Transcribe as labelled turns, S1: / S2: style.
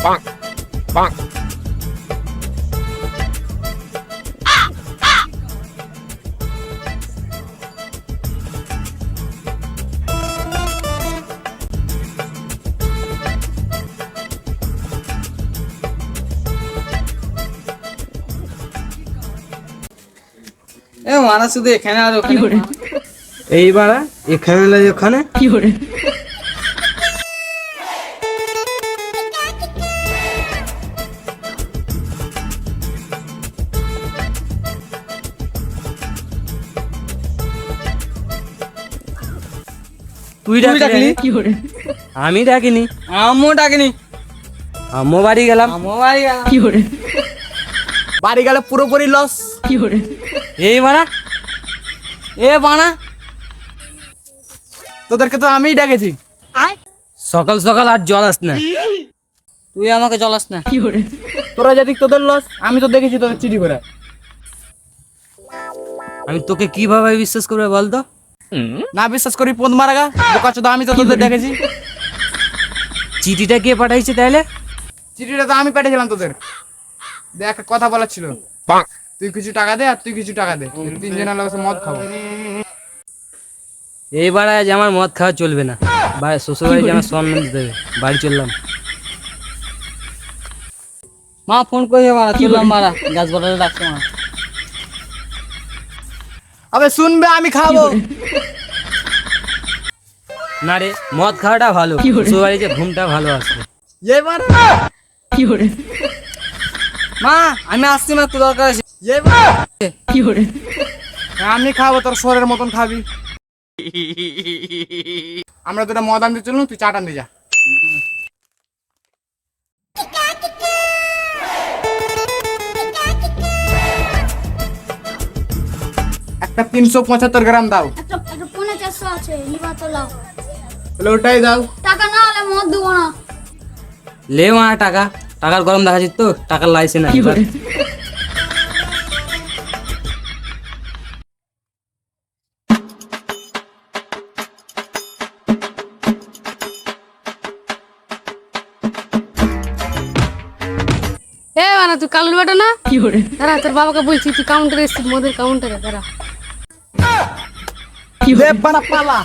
S1: Bonk, bonk.
S2: এ মারা শুধু এখানে আর ওখানে
S3: এইবার এখানে লাগে ওখানে
S4: কি করে
S3: তুই ডাকলি
S4: কি করে
S3: আমি ডাকিনি
S2: আম্মু ডাকিনি
S3: আম্মু বাড়ি গেলাম
S2: আম্মু বাড়ি গেল
S4: কি করে
S2: বাড়ি গেলে পুরোপুরি লস
S4: কি করে
S3: এই মারা
S2: এ বানা তোদেরকে তো আমিই ডেকেছি
S3: সকাল সকাল আর জল আস না
S2: তুই আমাকে চলাস না
S4: কি করে
S2: তোরা যদি তোদের লস আমি তো দেখেছি তোদের চিঠি করে
S3: আমি তোকে কিভাবে বিশ্বাস করবে বলতো
S2: না বিশ্বাস করি পদ মারাগা বোকা চোদা আমি তো তোদের দেখেছি
S3: চিঠিটা কে পাঠাইছে তাহলে
S2: চিঠিটা তো আমি পাঠিয়েছিলাম তোদের দেখ কথা বলার ছিল
S1: Bonk.
S2: তুই কিছু টাকা দে আর তুই কিছু টাকা দে তিনজনের লোক মদ খাবো
S3: এইবার আজ আমার মদ খাওয়া চলবে না ভাই শ্বশুর বাড়ি আমার সম্মান দিতে হবে বাড়ি চললাম
S2: মা ফোন করে মারা চললাম মারা গাছ বলারে ডাকছে মা আবে শুনবে আমি খাবো
S3: না রে মদ খাওয়াটা ভালো
S4: কি করে?
S3: শ্বশুর বাড়িতে ঘুমটা ভালো আসবে
S2: এবার
S4: কি করে
S2: মা আমি আসছি না তোর দরকার আছে এবার
S4: কি করে
S2: আমি খাবো তোর শহরের মতন খাবি আমরা তোরা মদ আনতে চলুন তুই চাট আনতে যা একটা 375 গ্রাম দাও
S5: একটা 450 আছে নিবা তো লাও
S2: তাহলে ওটাই দাও
S5: টাকা না হলে মদ দেবো না
S3: লে মা টাকা টাকার গরম দেখাচ্ছিস তো টাকার লাইসেন্স
S4: কি
S3: আছে
S4: করে
S6: এ বানা তুই কালুর বেটা না
S4: কি করে
S6: দাঁড়া তোর বাবাকে বলছি তুই কাউন্টারে এসছিস মদের কাউন্টারে দাঁড়া
S4: কি
S2: দে
S4: করে
S2: বানা পালা